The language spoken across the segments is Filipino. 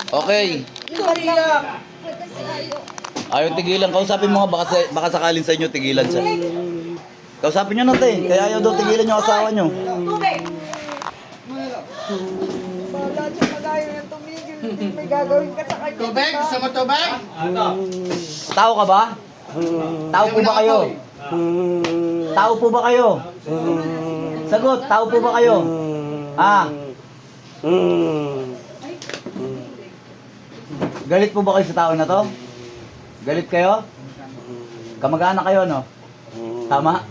Okay. Ayaw tigilan. Kausapin mo nga, baka sakalin sa inyo, tigilan siya. Kausapin nyo na, te. Kaya ayaw daw tigilan yung asawa nyo. Wala siya magayo ng tumigil. Hindi may gagawin ka sa kanya. Tubig? Gusto mo tubig? Tao ka ba? Tao po ba kayo? Tao po ba kayo? Sagot, tao po ba kayo? Ah. Galit po ba kayo sa tao na to? Galit kayo? Kamag-anak kayo, no? Tama?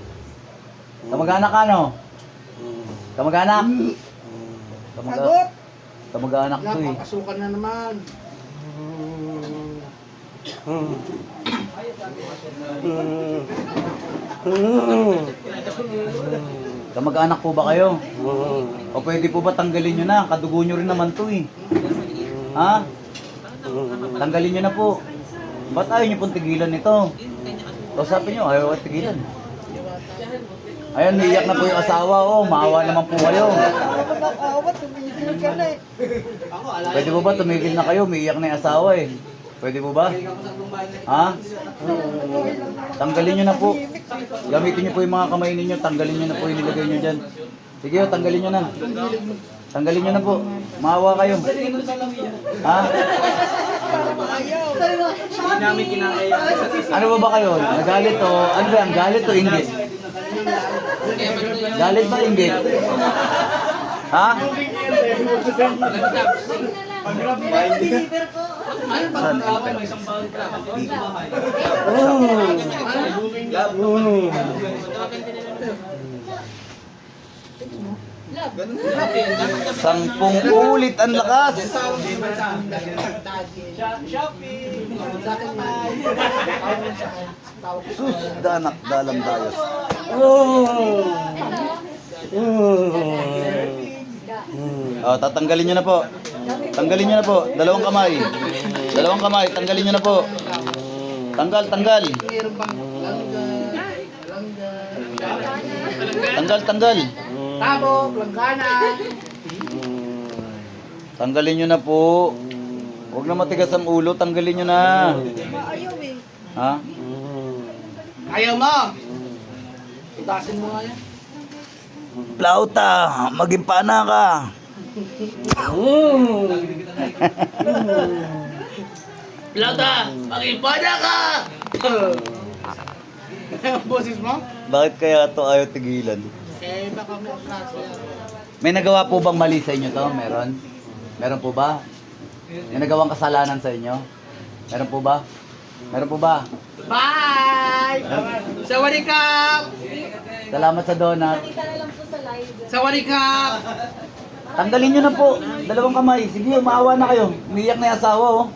Kamag-anak ka, no? Kamag-anak? Sagot! Kamag-anak to eh. Papasukan na naman. Kamag-anak po ba kayo? O pwede po ba tanggalin nyo na? Kadugo nyo rin naman to eh. Ha? Tanggalin nyo na po. Ba't ayaw nyo pong tigilan nito? Kausapin nyo, ayaw at tigilan. Ayan, naiyak na po yung asawa. Oh, maawa naman po kayo. Ako nakawa, tumigil ka na eh. Pwede po ba tumigil na kayo? Umiiyak na yung asawa eh. Pwede po ba? Ha? Tanggalin nyo na po. Gamitin nyo po yung mga kamay ninyo. Tanggalin nyo na po yung nilagay nyo dyan. Sige, oh, tanggalin nyo na. Tanggalin nyo na po. Maawa kayo. Ha? Ano ba kayo? Nagalit o? Ano ba yan? Galit o inggit? Galit ba inggit? Ha? Saan? Sampung ulit ang lakas. Sus, danak dalam dayos. Oh, tatanggalin nyo na po. Tanggalin nyo na po. Dalawang kamay. Dalawang kamay. Tanggalin nyo na po. Tanggal, tanggal. Tanggal, tanggal. Tabo, planggana. Tanggalin nyo na po. Huwag na matigas ang ulo. Tanggalin nyo na. Maayaw eh. Ha? Ayaw mo. Itasin mo nga yan. Plauta, maging pana ka. Plata, mag-impada ka! Ang boses mo? Bakit kaya to ayaw tigilan? Eh, baka may klase. May nagawa po bang mali sa inyo to? Meron? Meron po ba? May nagawang kasalanan sa inyo? Meron po ba? Meron po ba? Bye! Sawadikap! Salamat sa donut. Sawadikap! Tanggalin nyo na po. Dalawang kamay. Sige, umaawa na kayo. Umiiyak na yung asawa, oh.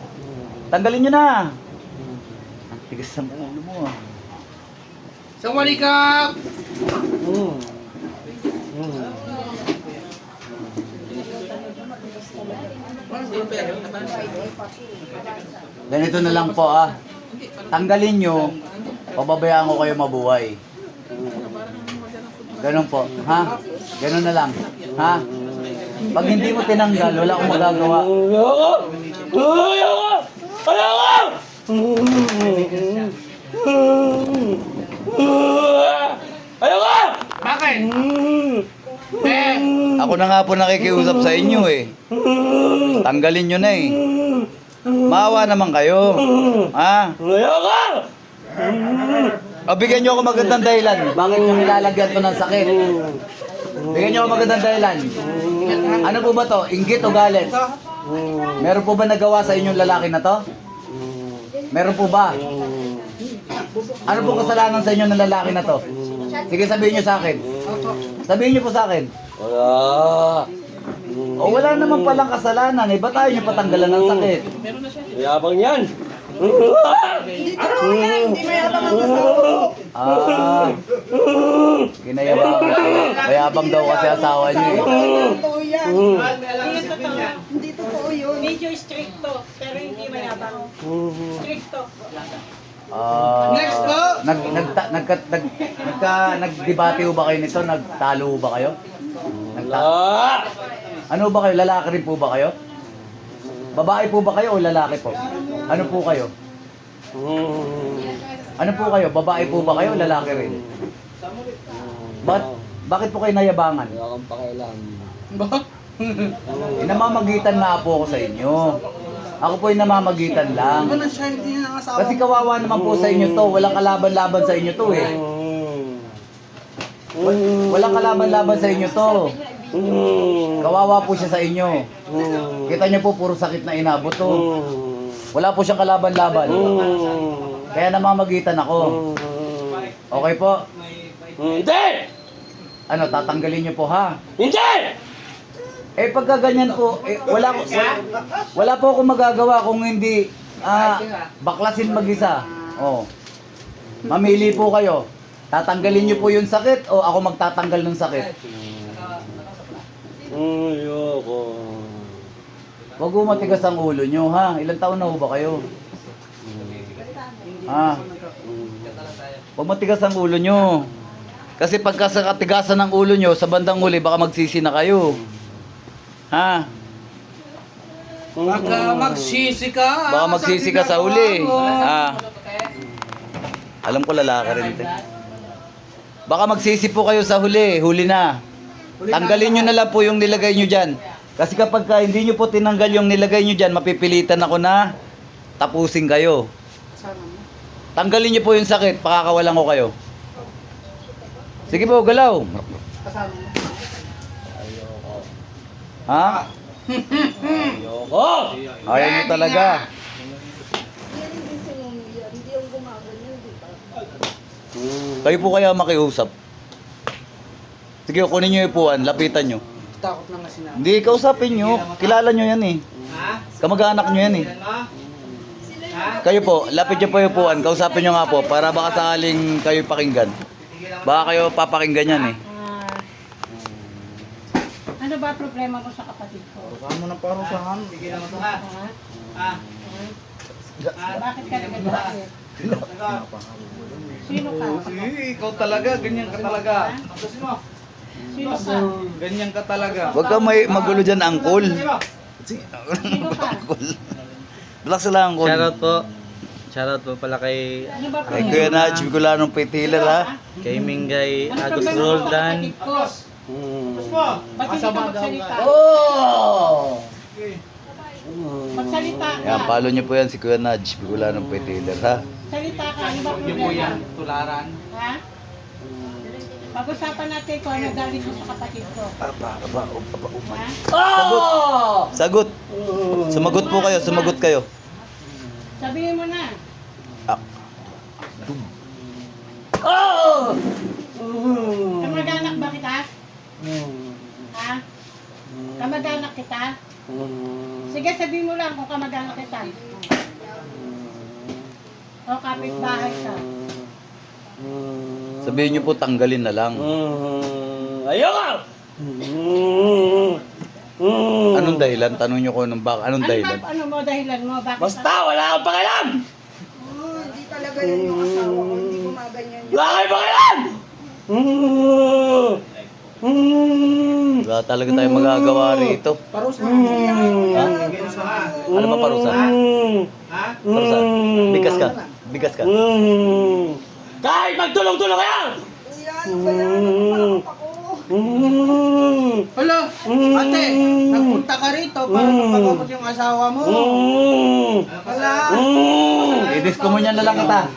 Tanggalin nyo na. Ang tigas ng ulo mo, ah. Sawadikap! Ganito na lang po, ah. Tanggalin nyo, pababayaan ko kayo mabuhay. Ganun po, ha? Ganun na lang, ha? Pag hindi mo tinanggal, wala akong magagawa. Bakit? Eh! Ako na nga po nakikiusap sa inyo, eh. Tanggalin nyo na, eh. Maawa naman kayo. Ha? O, bigyan nyo ako magandang dahilan. Bakit nyo nilalagyan to ng sakit? Bigyan nyo ako magandang dahilan. Ano po ba to? Inggit o galit? Meron po ba nagawa sa inyong lalaki na to? Meron po ba? Ano po kasalanan sa inyo ng lalaki na to? Sige, sabihin nyo sa akin. Sabihin nyo po sa akin. Wala. O, wala naman palang kasalanan. Eh, ba't tayo nyo patanggalan ng sakit? Yabang yan. Hindi totoo yan. Hindi mayabang ang asawa ko. Ah, kinayabang. Mayabang daw kasi asawa niyo, eh. Totoo yan. Hindi totoo yun. Medyo stricto, pero hindi mayabang. Stricto. Next po! Nagdebate ho ba kayo nito? Nagtalo ho ba kayo? Wala. Ano ba kayo? Lalaki rin po ba kayo? Babae po ba kayo o lalaki po? Ano po kayo? Ano po kayo? Babae po ba kayo o lalaki rin? Bakit po kayo nayabangan? Wala kang pakialam. Namamagitan nga po ako sa inyo. Ako po yung namamagitan lang. Ano siya, hindi na asawa. Kasi kawawa naman po sa inyo to. Walang kalaban-laban sa inyo to eh. Walang kalaban-laban sa inyo to. Kawawa po siya sa inyo. Kita niyo po, puro sakit na inabot to. Wala po siyang kalaban-laban. Kaya namamagitan ako. Okay po? Hindi! Ano, tatanggalin niyo po ha? Hindi! Eh pagka ganyan po, wala po akong magagawa kung hindi baklasin mag-isa. Oh. Mamili po kayo. Tatanggalin niyo po yung sakit o ako magtatanggal ng sakit? Ayoko. Huwag mo matigas ang ulo niyo ha. Ilang taon na ho ba kayo? Ha? Huwag matigas ang ulo niyo. Kasi pagka sa katigasan ng ulo niyo, sa bandang huli baka magsisi na kayo. Ha? Baka magsisi ka. Baka magsisi ka sa huli. Ah. Alam ko lalaki rin ito. Baka magsisi po kayo sa huli. Huli na. Tanggalin nyo na lang po yung nilagay nyo dyan. Kasi kapag hindi nyo po tinanggal yung nilagay nyo dyan, mapipilitan ako na tapusin kayo. Tanggalin nyo po yung sakit. Pakakawalan ko kayo. Sige po, galaw. Ha? Ayoko! Ayaw nyo talaga. Yan hindi sinunod. Hindi yung gumaganyan, di ba? Kayo po kaya makiusap. Sige, kunin nyo yung upuan, lapitan nyo. Takot na nga sinabi. Hindi, kausapin nyo. Kilala nyo yan eh. Ha? Kamag-anak nyo yan eh. Kayo po, lapit nyo po yung upuan, kausapin nyo nga po para baka sakaling kayo pakinggan. Baka kayo papakinggan yan eh. Ano ba problema mo sa kapatid ko? Saan mo na parusahan? Bigyan mo to ha. Ha? Bakit ka nagagalit? Sino ka? Ikaw talaga, ganyan ka talaga. Sino ka? Ganyan ka talaga. Huwag kang magulo dyan, angkol. Sino ka? Relax lang, angkol. Shoutout po. Shoutout po pala kay Ano ba Kay Kuya Naj, Bicolanong Petiler ha. kay Mingay Ano Agus problema mo sa Roldan. kapatid ko? Ba't hindi ka magsalita? Oh! Magsalita ka. Yan, follow nyo po yan si Kuya Naj, Bicolanong Petiler ha. Salita ka. Ano ba Yung po yan, problema? tularan. Ha? Pag-usapan natin kung ano galing mo sa kapatid ko. Ha? Sagot! Sumagot po kayo, sumagot kayo. Sabihin mo na. Kamag-anak ba kita? Ha? Kamag-anak kita? Sige, sabihin mo lang kung kamag-anak kita. O kapitbahay ka. Sabihin nyo po, tanggalin na lang. Ayoko! Anong dahilan? Tanong nyo ko anong anong dahilan? Ano mo dahilan mo? Bakit? Basta wala kang pakialam! Hindi talaga yan yung asawa ko. Hindi gumaganyan yun. Wala kang pakialam! Wala talaga tayong magagawa rito. Parusa. Ha? Ano ba parusa? Ha? Parusa? Bigas ka? Bigas ka? Kahit magtulong-tulong kayo! Yan, kaya nagpapakot ako. Hala, ate, nagpunta ka rito para mapagamot yung asawa mo. Hala. Didisko mo niyan na lang kita.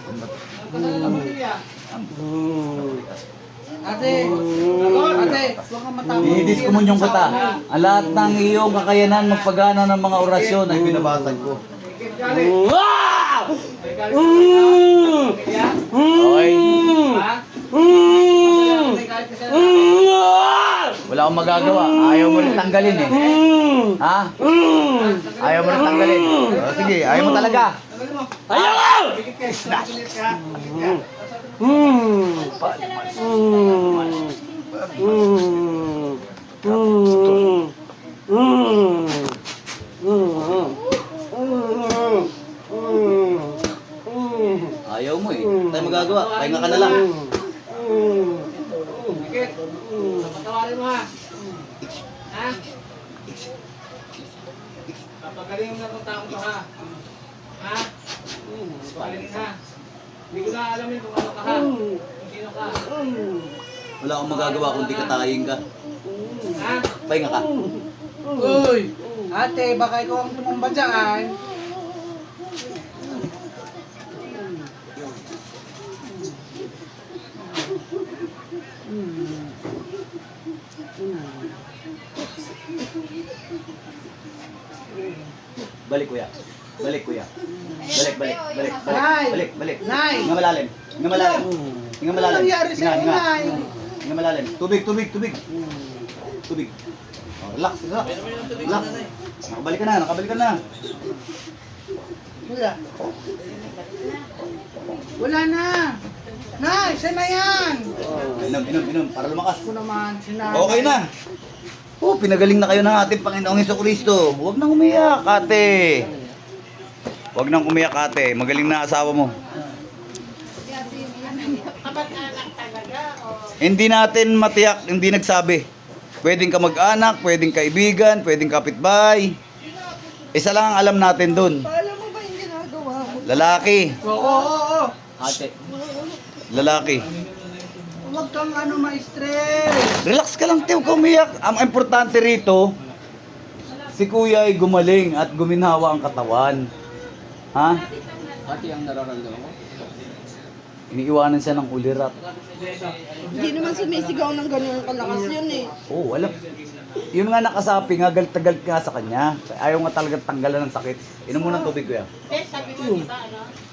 Ate, huwag kang matapos. Didisko mo yung kita. Ang lahat ng iyong kakayanan magpagana ng mga orasyon ay binabasag ko. Okay? Wala akong magagawa. Ayaw mo rin tanggalin eh. Ha? Ayaw mo rin tanggalin. O, sige, ayaw mo talaga. Ayoko! Ayaw mo eh. Tayo magagawa. Pahinga ka na lang. Patawarin mo ha. Ha? Pagaling na kung tao to ha. Ha? Pagaling ha. Hindi ko na alam yun kung ano ka ha. Kung sino ka. Wala akong magagawa kundi katayin ka. Ha? Pahinga ka. Uy! Ate, baka ikaw ang tumumba dyan. Balik kuya. Balik kuya. Balik. Nay! Balik. Nay! Hinga malalim. Hinga malalim. Hinga malalim. Ano nangyari Hinga, sa'yo, hinga. Nay? Hinga malalim. Tubig. Tubig. Oh, relax. Relax. Nakabalik ka na. Wala. Wala na. Nay, siya na yan. Inom. Para lumakas. Ako naman, sinabi. Okay na. Oh, pinagaling na kayo ng ating Panginoong Hesukristo. Huwag nang umiyak, ate. Huwag nang umiyak, ate. Magaling na asawa mo. Kamag-anak talaga o Hindi natin matiyak, hindi nagsabi. Pwedeng ka mag-anak, pwedeng kaibigan, pwedeng kapitbahay. Isa lang ang alam natin dun. Alam mo ba yung ginagawa mo? Lalaki. Oo. Ate. Lalaki. Huwag kang ma-stress. Relax ka lang, Teo. Huwag ka umiyak. Ang importante rito, si Kuya ay gumaling at guminhawa ang katawan. Ha? Ate, ang nararamdaman ko. Iniiwanan siya ng ulirat. Hindi naman sumisigaw ng ganun kalakas yun eh. Oo, alam. Yun nga nakasapi nga, galit nga sa kanya. Ayaw nga talagang tanggalan ng sakit. Inom mo ng tubig, Kuya. sabi mo diba ano?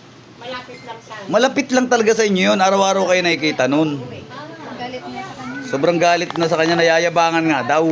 Malapit lang sa Malapit lang talaga sa inyo yun. Araw-araw kayo nakikita nun. galit niya sa kanya. Sobrang galit na sa kanya, nayayabangan nga daw.